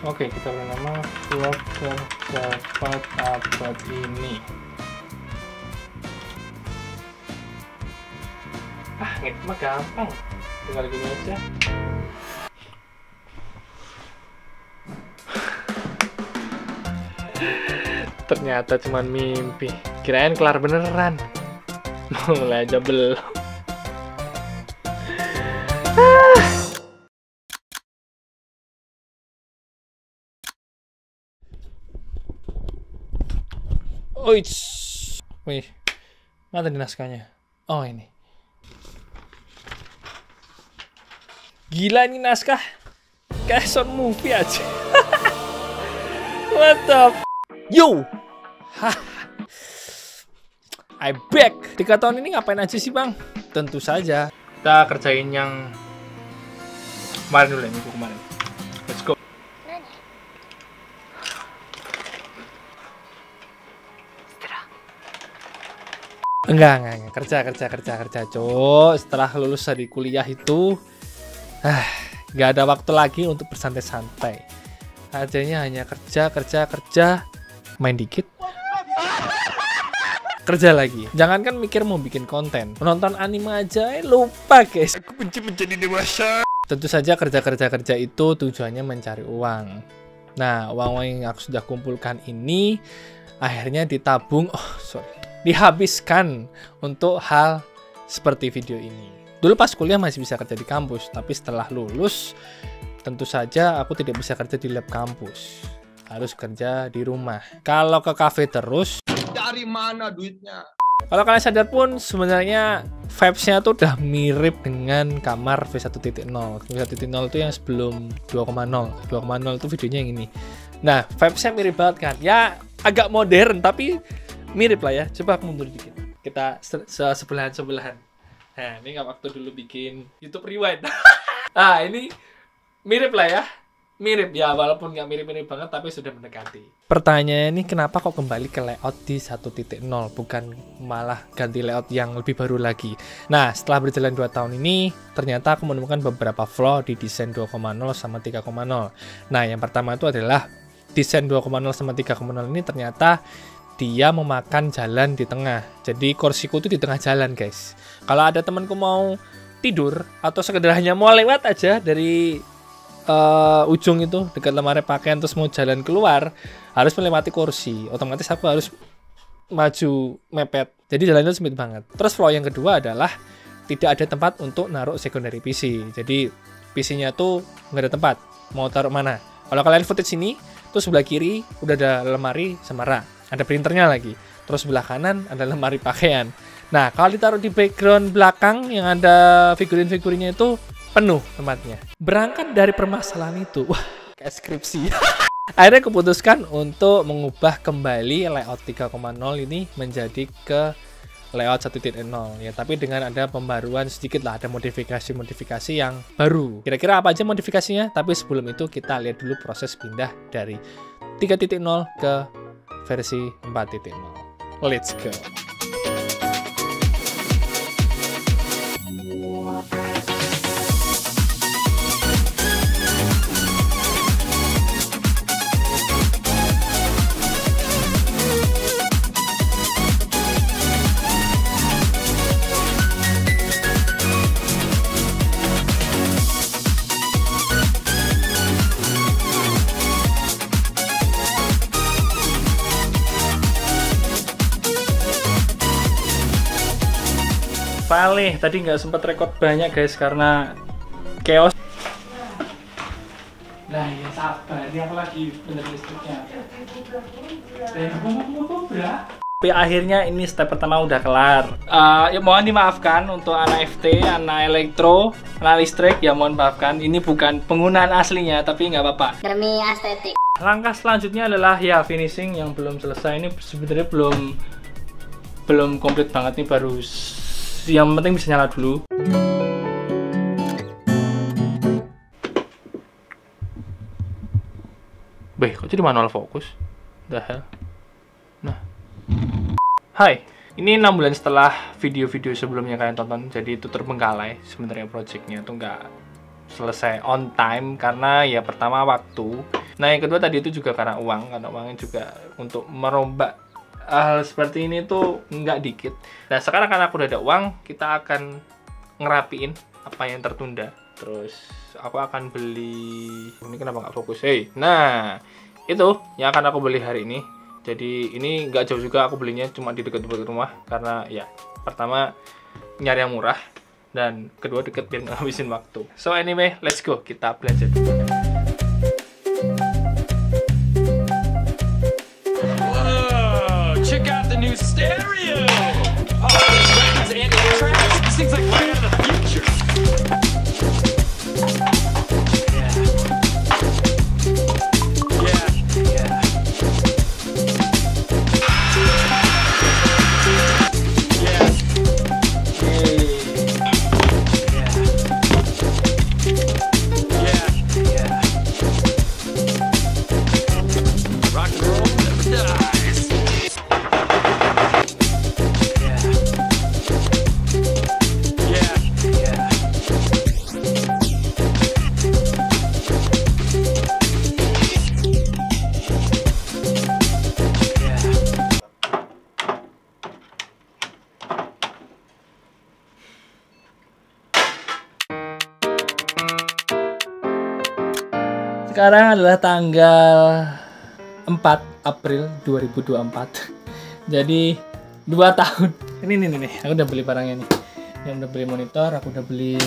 Oke, kita beri nama vlog tercepat abad ini. Ngedit mah gampang, tinggal gini aja. Ternyata cuma mimpi, kirain kelar beneran. Mulai aja belum. Wih, mana tadi naskahnya? Oh, ini. Gila, ini naskah kayak short movie aja. What the f***? Yo! I back! 3 tahun ini ngapain aja sih, Bang? Tentu saja kita kerjain yang kemarin dulu ya, minggu kemarin. Let's go. Enggak, kerja, cok. Setelah lulus dari kuliah itu, nggak ada waktu lagi untuk bersantai-santai. Adanya hanya kerja, main dikit, kerja lagi. Jangankan mikir mau bikin konten, menonton anime aja lupa, guys. Aku benci menjadi dewasa. Tentu saja kerja itu tujuannya mencari uang. Nah, uang yang aku sudah kumpulkan ini akhirnya dihabiskan untuk hal seperti video ini. Dulu pas kuliah masih bisa kerja di kampus, tapi setelah lulus tentu saja aku tidak bisa kerja di lab kampus. Harus kerja di rumah. Kalau ke kafe terus, dari mana duitnya? Kalau kalian sadar pun sebenarnya vibes-nya tuh udah mirip dengan kamar V1.0. V1.0 itu yang sebelum 2.0. 2.0 itu videonya yang ini. Nah, vibes-nya mirip banget kan? Ya agak modern tapi mirip lah ya. Coba aku mundur dikit. Kita sebelahan. Nah, ini nggak waktu dulu bikin YouTube Rewind. Nah, ini mirip lah ya. Mirip ya, walaupun nggak mirip-mirip banget, tapi sudah mendekati. Pertanyaannya ini kenapa kok kembali ke layout di 1.0, bukan malah ganti layout yang lebih baru lagi. Nah, setelah berjalan 2 tahun ini, ternyata aku menemukan beberapa flaw di desain 2.0 sama 3.0. Nah, yang pertama itu adalah desain 2.0 sama 3.0 ini ternyata dia memakan jalan di tengah. Jadi kursiku itu di tengah jalan, guys. Kalau ada temanku mau tidur atau sekedar hanya mau lewat aja dari ujung itu dekat lemari pakaian terus mau jalan keluar, harus melewati kursi. Otomatis aku harus maju mepet. Jadi jalannya sempit banget. Terus flaw yang kedua adalah tidak ada tempat untuk naruh secondary PC. Jadi PC-nya tuh nggak ada tempat. Mau taruh mana? Kalau kalian footage sini, tuh sebelah kiri udah ada lemari sama rak. Ada printernya lagi. Terus sebelah kanan ada lemari pakaian. Nah, kalau ditaruh di background belakang yang ada figurin-figurinnya itu penuh tempatnya. Berangkat dari permasalahan itu, wah, kayak skripsi. Akhirnya keputuskan untuk mengubah kembali layout 3.0 ini menjadi ke layout 1.0 ya, tapi dengan ada pembaruan sedikit lah, ada modifikasi yang baru. Kira-kira apa aja modifikasinya? Tapi sebelum itu kita lihat dulu proses pindah dari 3.0 ke versi 4.0. Let's go. Paling tadi nggak sempat record banyak guys karena chaos. Nah ya sabar, ini aku lagi bener listriknya. Dan mau kobra. Tapi akhirnya ini step pertama udah kelar. Ya mohon dimaafkan untuk anak FT, anak elektro, anak listrik, ya mohon maafkan. Ini bukan penggunaan aslinya, tapi nggak apa-apa. Demi estetik. Langkah selanjutnya adalah ya finishing yang belum selesai. Ini sebenarnya belum komplit banget nih, baru yang penting bisa nyala dulu. Beh, kok jadi manual fokus? The hell? Nah. Hai, ini 6 bulan setelah video-video sebelumnya kalian tonton, jadi itu terbengkalai. Sebenarnya projectnya tuh nggak selesai on time karena ya pertama waktu. Nah yang kedua tadi itu juga karena uangnya juga untuk merombak hal seperti ini tuh nggak dikit. Nah sekarang karena aku udah ada uang, kita akan ngerapiin apa yang tertunda. Terus aku akan beli, ini kenapa nggak fokus? Nah itu yang akan aku beli hari ini. Jadi ini nggak jauh juga, aku belinya cuma di dekat rumah karena ya pertama nyari yang murah dan kedua deket biar nggak habisin waktu. So anyway, let's go, kita belanja dulu. Whoa, check out the new stereo. Oh, this records and tracks. This thing's like right out of the future. Sekarang adalah tanggal 4 April 2024. Jadi 2 tahun. Ini nih, aku udah beli barangnya nih. Yang udah beli monitor, aku udah beli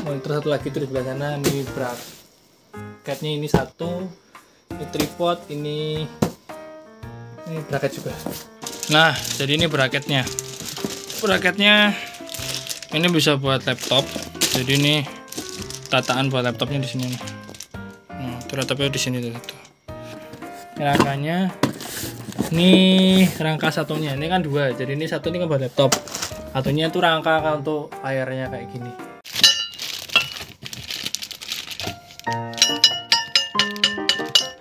monitor satu lagi tuh di sebelah sana. Ini bracketnya ini satu. Ini tripod, ini bracket juga. Nah, jadi ini bracketnya. Bracketnya ini bisa buat laptop. Jadi ini tataan buat laptopnya di sini nih. Nah, itu laptopnya di sini tuh. Rangkanya ini rangka satunya. Ini kan 2. Jadi ini satu ini kan buat laptop. Satunya itu rangka untuk layarnya kayak gini.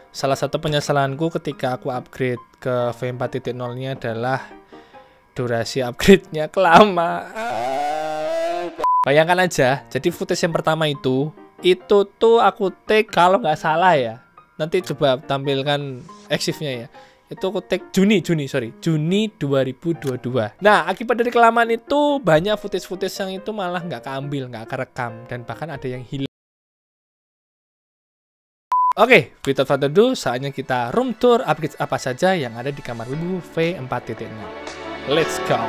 Salah satu penyesalanku ketika aku upgrade ke V4.0-nya adalah durasi upgrade-nya kelamaan. Bayangkan aja, jadi footage yang pertama itu tuh aku take kalau nggak salah ya. Nanti coba tampilkan exif-nya ya. Itu aku take Juni 2022. Nah, akibat dari kelamaan itu banyak footage-footage yang itu malah nggak keambil, nggak kerekam, dan bahkan ada yang hilang. Oke, without further ado, saatnya kita room tour upgrade apa saja yang ada di kamar Wibu V4.0. Let's go!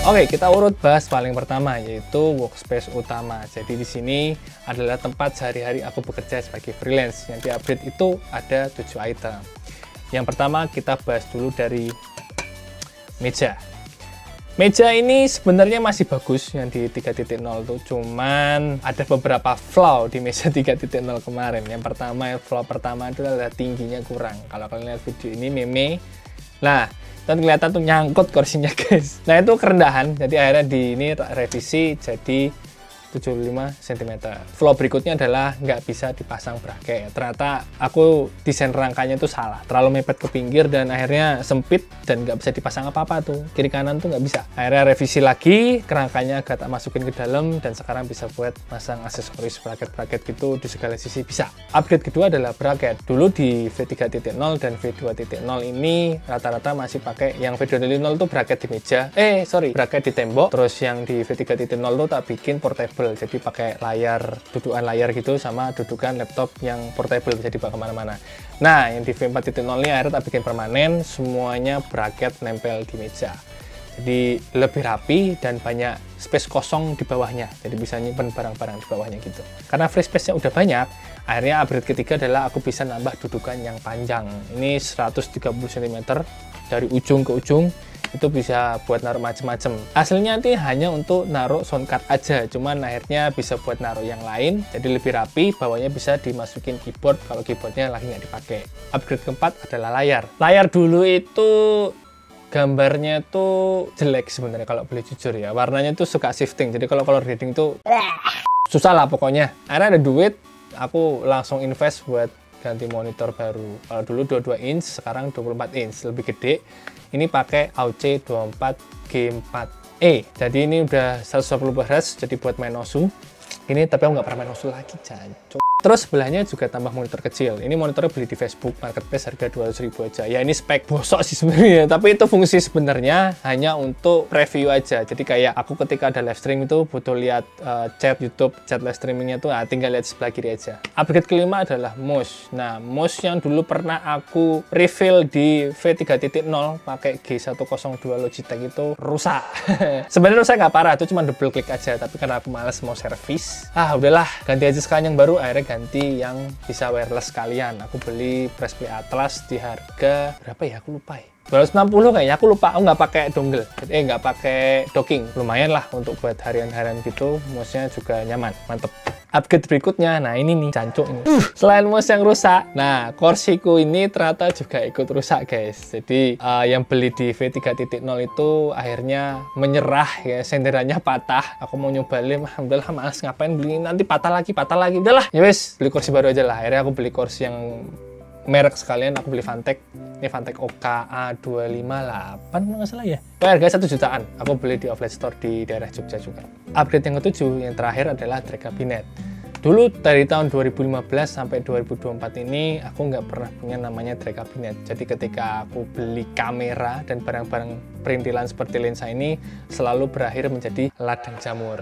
Oke, kita urut bahas paling pertama yaitu workspace utama. Jadi di sini adalah tempat sehari-hari aku bekerja sebagai freelance. Yang di-upgrade itu ada 7 item. Yang pertama kita bahas dulu dari meja. Meja ini sebenarnya masih bagus yang di 3.0 tuh, cuman ada beberapa flaw di meja 3.0 kemarin. Yang pertama, flaw pertama itu adalah tingginya kurang. Kalau kalian lihat video ini meme, nah dan kelihatan tuh nyangkut kursinya guys. Nah itu kerendahan, jadi akhirnya di ini revisi jadi 75 cm. Flaw berikutnya adalah nggak bisa dipasang bracket. Ternyata aku desain rangkanya itu salah, terlalu mepet ke pinggir dan akhirnya sempit dan nggak bisa dipasang apa-apa tuh. Kiri kanan tuh nggak bisa. Akhirnya revisi lagi, kerangkanya agak tak masukin ke dalam dan sekarang bisa buat pasang aksesoris bracket-bracket gitu di segala sisi bisa. Upgrade kedua adalah bracket. Dulu di V3.0 dan V2.0 ini rata-rata masih pakai yang V2.0 tuh bracket di meja. Bracket di tembok. Terus yang di V3.0 tuh tak bikin portable. Jadi pakai layar, dudukan layar gitu sama dudukan laptop yang portable bisa dibawa kemana-mana. Nah, yang di V4.0 ini akhirnya tak bikin permanen, semuanya bracket nempel di meja. Jadi lebih rapi dan banyak space kosong di bawahnya. Jadi bisa nyimpen barang-barang di bawahnya gitu. Karena free space-nya udah banyak, akhirnya upgrade ketiga adalah aku bisa nambah dudukan yang panjang. Ini 130 cm dari ujung ke ujung. Itu bisa buat naruh macem-macem. Aslinya nanti hanya untuk naruh soundcard aja, cuman akhirnya bisa buat naruh yang lain, jadi lebih rapi. Bawahnya bisa dimasukin keyboard kalau keyboardnya lagi nggak dipakai. Upgrade keempat adalah layar. Layar dulu itu gambarnya tuh jelek sebenarnya kalau boleh jujur ya. Warnanya tuh suka shifting, jadi kalau color grading tuh susah lah pokoknya. Akhirnya ada duit, aku langsung invest buat ganti monitor baru. Kalau dulu 22 inch, sekarang 24 inch, lebih gede. Ini pakai AOC 24G4E. Jadi ini udah 120 Hz, jadi buat main Nosu. Ini tapi aku nggak pernah main Nosu lagi, jancuk. Terus sebelahnya juga tambah monitor kecil. Ini monitornya beli di Facebook Marketplace, harga 200.000 aja. Ya ini spek bosok sih sebenarnya, tapi itu fungsi sebenarnya hanya untuk review aja. Jadi kayak aku ketika ada live stream itu butuh lihat chat YouTube, chat live streamingnya tuh tinggal lihat sebelah kiri aja. Upgrade kelima adalah mouse. Nah, mouse yang dulu pernah aku refill di V3.0 pakai G102 Logitech itu rusak. Sebenarnya rusak nggak parah, itu cuma double klik aja. Tapi karena aku males mau servis, udahlah ganti aja sekalian yang baru. Akhirnya ganti yang bisa wireless sekalian. Aku beli Press Play Atlas di harga berapa ya? Aku lupa ya. 260 kayaknya, aku lupa. Aku nggak pakai dongle, nggak pakai docking. Lumayan lah untuk buat harian-harian gitu. Mouse-nya juga nyaman, mantep. Upgrade berikutnya, nah ini nih, jancuk ini. Selain mouse yang rusak, nah kursiku ini ternyata juga ikut rusak guys. Jadi yang beli di V3.0 itu akhirnya menyerah ya, senderannya patah. Aku mau nyobain, alhamdulillah males ngapain beli, nanti patah lagi. Udahlah, ya wes, beli kursi baru aja lah. Akhirnya aku beli kursi yang merek sekalian, aku beli Fantech. Ini Fantech OKA 258 nggak salah ya. Harga 1 jutaan. Aku beli di outlet store di daerah Jogja juga. Upgrade yang ketujuh, yang terakhir adalah drag cabinet. Dulu dari tahun 2015 sampai 2024 ini aku nggak pernah punya namanya drag cabinet. Jadi ketika aku beli kamera dan barang-barang perintilan seperti lensa ini selalu berakhir menjadi ladang jamur.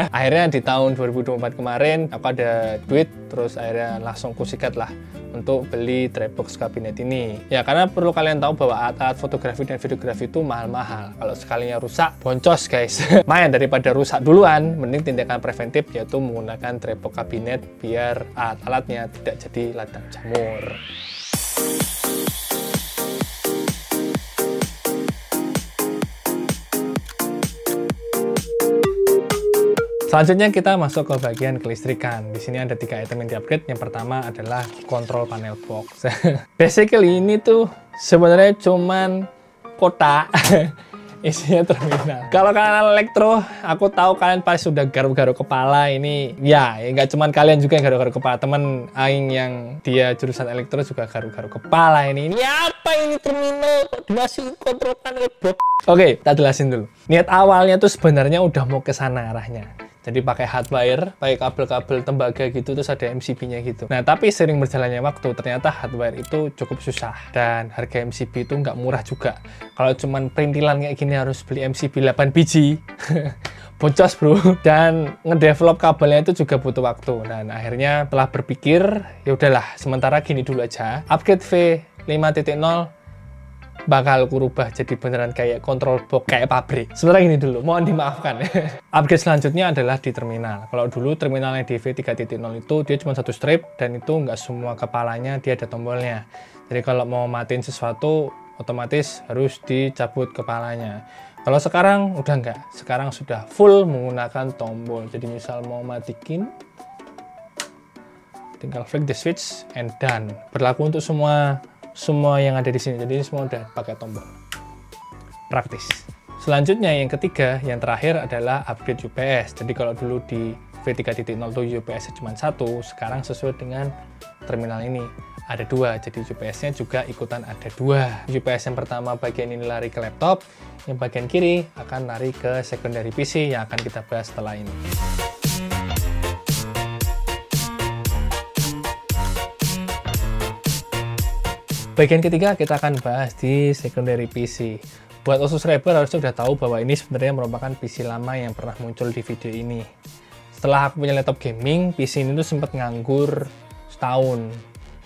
Akhirnya di tahun 2024 kemarin aku ada duit, terus akhirnya langsung kusikat lah untuk beli Drybox kabinet ini. Ya karena perlu kalian tahu bahwa alat fotografi dan videografi itu mahal-mahal. Kalau sekalinya rusak, boncos guys. Mayan daripada rusak duluan, mending tindakan preventif yaitu menggunakan Drybox kabinet biar alat-alatnya tidak jadi ladang jamur. Selanjutnya kita masuk ke bagian kelistrikan. Di sini ada 3 item yang di-upgrade. Yang pertama adalah kontrol panel box. Basically ini tuh sebenarnya cuman kotak isinya terminal. Kalau kalian elektro, aku tahu kalian pasti sudah garuk-garuk kepala ini. Ya nggak cuman kalian juga yang garuk-garuk kepala. Temen aing yang dia jurusan elektro juga garuk-garuk kepala ini. Ini apa ini terminal? Kok dimasukin kontrol panel box? Oke, kita jelasin dulu. Niat awalnya tuh sebenarnya udah mau ke sana arahnya. Jadi pakai hardwire, pakai kabel-kabel tembaga gitu, terus ada MCB-nya gitu. Nah, tapi sering berjalannya waktu, ternyata hardwire itu cukup susah. Dan harga MCB itu nggak murah juga. Kalau cuman perintilan kayak gini harus beli MCB 8 biji. Boncos bro. Dan ngedevelop kabelnya itu juga butuh waktu. Dan akhirnya telah berpikir, ya udahlah, sementara gini dulu aja. Upgrade V5.0 bakal kurubah jadi beneran kayak control box kayak pabrik. Sebenarnya gini dulu, mohon dimaafkan. Upgrade selanjutnya adalah di terminal. Kalau dulu terminalnya di V3.0 itu dia cuma 1 strip dan itu nggak semua kepalanya dia ada tombolnya. Jadi kalau mau matiin sesuatu otomatis harus dicabut kepalanya. Kalau sekarang udah nggak, sekarang sudah full menggunakan tombol. Jadi misal mau matiin, tinggal flick the switch and done. Berlaku untuk semua yang ada di sini. Jadi ini semua udah pakai tombol. Praktis. Selanjutnya yang ketiga, yang terakhir adalah upgrade UPS. Jadi kalau dulu di V3.0 tuh UPS cuma 1, sekarang sesuai dengan terminal ini ada 2. Jadi UPS-nya juga ikutan ada 2. UPS yang pertama bagian ini lari ke laptop, yang bagian kiri akan lari ke secondary PC yang akan kita bahas setelah ini. Bagian ketiga kita akan bahas di secondary PC. Buat subscriber harusnya udah tahu bahwa ini sebenarnya merupakan PC lama yang pernah muncul di video ini. Setelah aku punya laptop gaming, PC ini tuh sempat nganggur setahun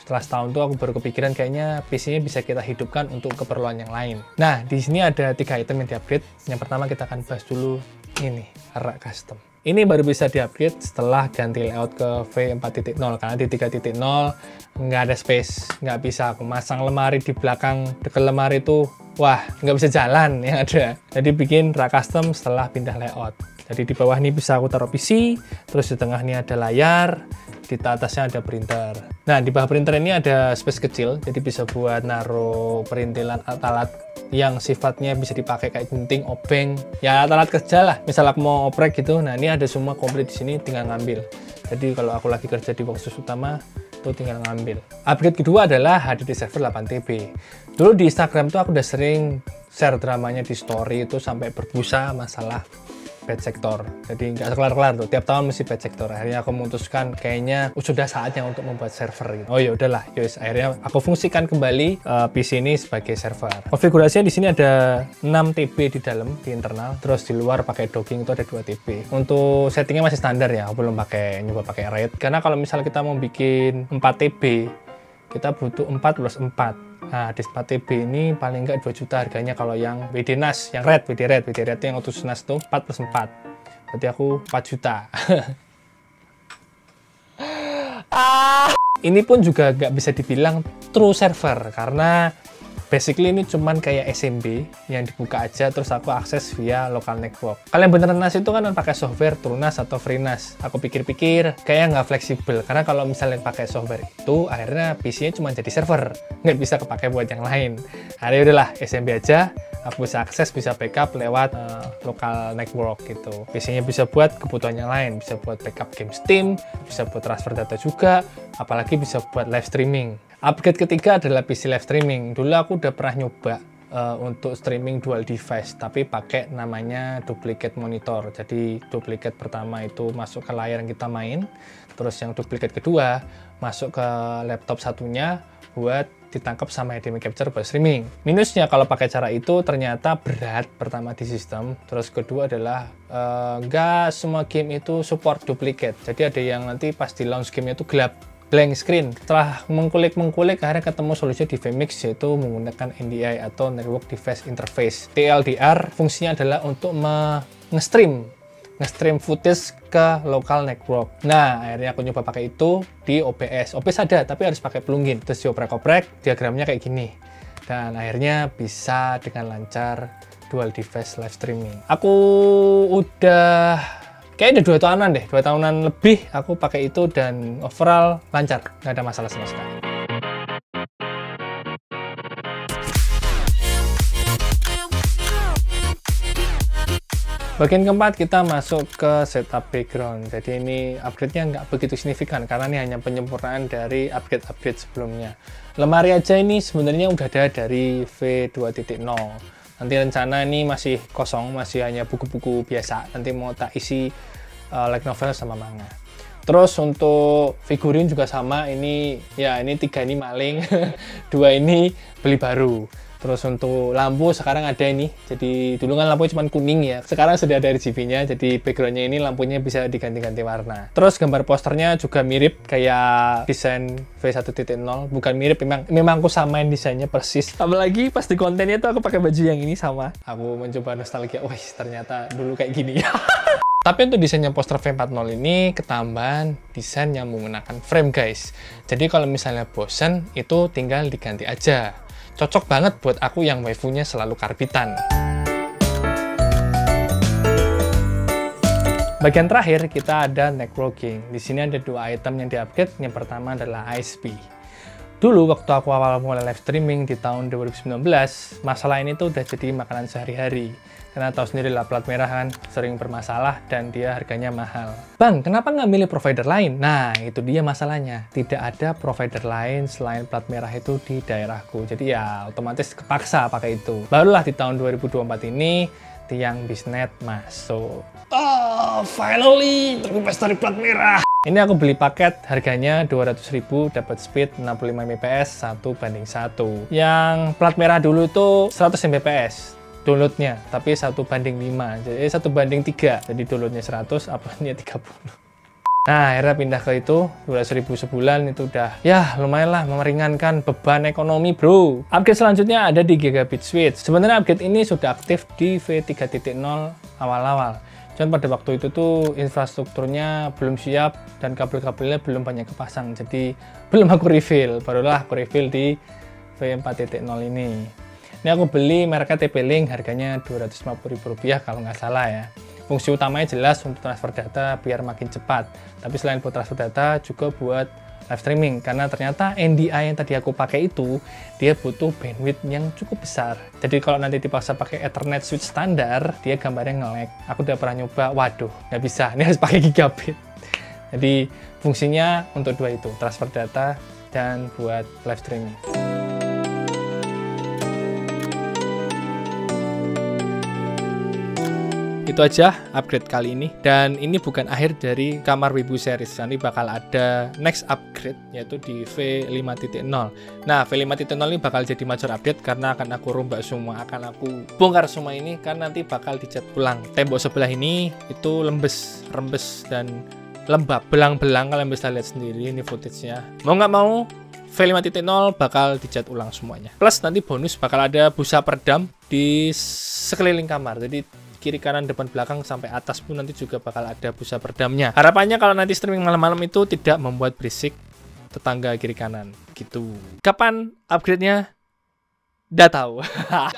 Setelah setahun tuh aku baru kepikiran kayaknya PC-nya bisa kita hidupkan untuk keperluan yang lain. Nah, di sini ada 3 item yang di-upgrade. Yang pertama kita akan bahas dulu ini, rak custom. Ini baru bisa di-upgrade setelah ganti layout ke V4.0, karena di 3.0 nggak ada space, nggak bisa aku masang lemari di belakang dekat lemari itu, wah nggak bisa jalan yang ada. Jadi bikin rak custom setelah pindah layout. Jadi di bawah ini bisa aku taruh PC, terus di tengah ini ada layar, di atasnya ada printer. Nah, di bawah printer ini ada space kecil, jadi bisa buat naruh perintilan alat-alat yang sifatnya bisa dipakai kayak gunting, obeng, ya alat-alat kerja lah. Misal aku mau oprek gitu, nah ini ada semua komplit di sini, tinggal ngambil. Jadi kalau aku lagi kerja di workshop utama, itu tinggal ngambil. Upgrade kedua adalah HDD server 8TB. Dulu di Instagram tuh aku udah sering share dramanya di story itu sampai berbusa masalah bad sector. Jadi nggak kelar-kelar tuh, tiap tahun mesti bad sector. Akhirnya aku memutuskan kayaknya sudah saatnya untuk membuat server gitu. Oh ya udahlah, yos. Akhirnya aku fungsikan kembali PC ini sebagai server. Konfigurasinya di sini ada 6TB di dalam, di internal. Terus di luar pakai docking itu ada 2TB. Untuk settingnya masih standar ya, aku belum nyoba pakai RAID. Karena kalau misalnya kita mau bikin 4TB, kita butuh 4 plus 4. Nah, di 4TB ini paling nggak 2 juta harganya kalau yang WD NAS, yang WD RAID itu yang Otus NAS tuh 4 plus 4. Berarti aku 4 juta. Ini pun juga nggak bisa dibilang true server, karena basically ini cuman kayak SMB yang dibuka aja terus aku akses via local network. Kalian beneran NAS itu kan pakai software TrueNAS atau FreeNAS. Aku pikir-pikir kayaknya nggak fleksibel, karena kalau misalnya pakai software itu akhirnya PC-nya cuma jadi server, nggak bisa kepake buat yang lain. Akhirnya udahlah SMB aja, aku bisa akses, bisa backup lewat local network gitu. PC-nya bisa buat kebutuhan yang lain, bisa buat backup game Steam, bisa buat transfer data juga, apalagi bisa buat live streaming. Upgrade ketiga adalah PC live streaming. Dulu aku udah pernah nyoba untuk streaming dual device, tapi pakai namanya duplicate monitor. Jadi duplicate pertama itu masuk ke layar yang kita main, terus yang duplicate kedua masuk ke laptop satunya buat ditangkap sama HDMI capture buat streaming. Minusnya kalau pakai cara itu ternyata berat, pertama di sistem, terus kedua adalah nggak semua game itu support duplicate. Jadi ada yang nanti pas di launch game itu gelap, blank screen. Setelah mengkulik akhirnya ketemu solusi di VMix, yaitu menggunakan NDI atau Network Device Interface. TLDR fungsinya adalah untuk nge-stream footage ke local network. Nah, akhirnya aku nyoba pakai itu di OBS. OBS ada, tapi harus pakai plugin. Terus dioprek-oprek, diagramnya kayak gini. Dan akhirnya bisa dengan lancar dual device live streaming. Aku udah kayaknya udah 2 tahunan deh, 2 tahunan lebih aku pakai itu dan overall lancar, nggak ada masalah sama sekali. Bagian keempat kita masuk ke setup background. Jadi ini upgrade-nya nggak begitu signifikan karena ini hanya penyempurnaan dari upgrade-upgrade sebelumnya. Lemari aja ini sebenarnya udah ada dari V2.0. Nanti rencana ini masih kosong, masih hanya buku-buku biasa. Nanti mau tak isi light novel sama manga. Terus untuk figurin juga sama, ini ya ini 3 ini maling, 2 ini beli baru. Terus untuk lampu sekarang ada ini, jadi dulu kan lampunya cuma kuning ya, sekarang sudah ada RGB-nya, jadi backgroundnya ini lampunya bisa diganti-ganti warna. Terus gambar posternya juga mirip kayak desain V1.0, bukan mirip, memang aku samain desainnya persis. Apalagi pas di kontennya tuh aku pakai baju yang ini sama. Aku mencoba nostalgia, wah ternyata dulu kayak gini ya. Tapi untuk desainnya poster V40 ini ketambahan desain yang menggunakan frame guys. Jadi kalau misalnya bosen itu tinggal diganti aja. Cocok banget buat aku yang waifunya selalu karbitan. Bagian terakhir kita ada networking. Di sini ada 2 item yang di-upgrade. Yang pertama adalah ISP. Dulu waktu aku awal mulai live streaming di tahun 2019, masalah ini tuh udah jadi makanan sehari-hari. Karena tahu sendiri lah plat merah kan sering bermasalah dan dia harganya mahal. Bang, kenapa nggak milih provider lain? Nah, itu dia masalahnya. Tidak ada provider lain selain plat merah itu di daerahku. Jadi ya otomatis kepaksa pakai itu. Barulah di tahun 2024 ini tiang bisnet masuk. Oh, finally terbebas dari plat merah. Ini aku beli paket harganya 200.000, dapat speed 65 Mbps 1:1. Yang plat merah dulu itu 100 Mbps downloadnya, tapi 1:5, jadi 1:3. Jadi downloadnya 100, uploadnya 30. Nah, akhirnya pindah ke itu 12.000 sebulan, itu udah ya lumayan lah meringankan beban ekonomi, bro. Upgrade selanjutnya ada di Gigabit Switch. Sebenarnya upgrade ini sudah aktif di V3.0 awal-awal. Cuman pada waktu itu tuh infrastrukturnya belum siap dan kabel-kabelnya belum banyak kepasang. Jadi belum aku refill, barulah aku refill di V4.0 ini. Ini aku beli mereknya TP-Link, harganya Rp250.000 kalau nggak salah ya. Fungsi utamanya jelas untuk transfer data biar makin cepat. Tapi selain buat transfer data, juga buat live streaming. Karena ternyata NDI yang tadi aku pakai itu, dia butuh bandwidth yang cukup besar. Jadi kalau nanti dipaksa pakai Ethernet switch standar, dia gambarnya nge-lag. Aku udah pernah nyoba, waduh, nggak bisa. Ini harus pakai gigabit. Jadi fungsinya untuk dua itu, transfer data dan buat live streaming. Itu aja upgrade kali ini, dan ini bukan akhir dari kamar Wibu series. Nanti bakal ada next upgrade yaitu di V5.0. Nah, V5.0 ini bakal jadi major update karena akan aku rombak semua, akan aku bongkar semua ini kan nanti bakal dicat ulang. Tembok sebelah ini itu rembes dan lembab, belang-belang, kalian bisa lihat sendiri ini footage-nya. Mau nggak mau V5.0 bakal dicat ulang semuanya. Plus nanti bonus bakal ada busa peredam di sekeliling kamar. Jadi kiri kanan depan belakang sampai atas pun nanti juga bakal ada busa peredamnya. Harapannya kalau nanti streaming malam-malam itu tidak membuat berisik tetangga kiri kanan gitu. Kapan upgrade-nya? Udah tahu.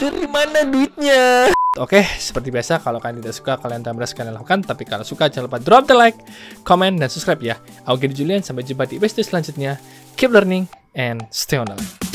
Dari mana duitnya? Oke, seperti biasa kalau kalian tidak suka kalian tambah sekalian lakukan, tapi kalau suka jangan lupa drop the like, comment, dan subscribe ya. Aku Gedi Julian, sampai jumpa di episode selanjutnya. Keep learning and stay on the line.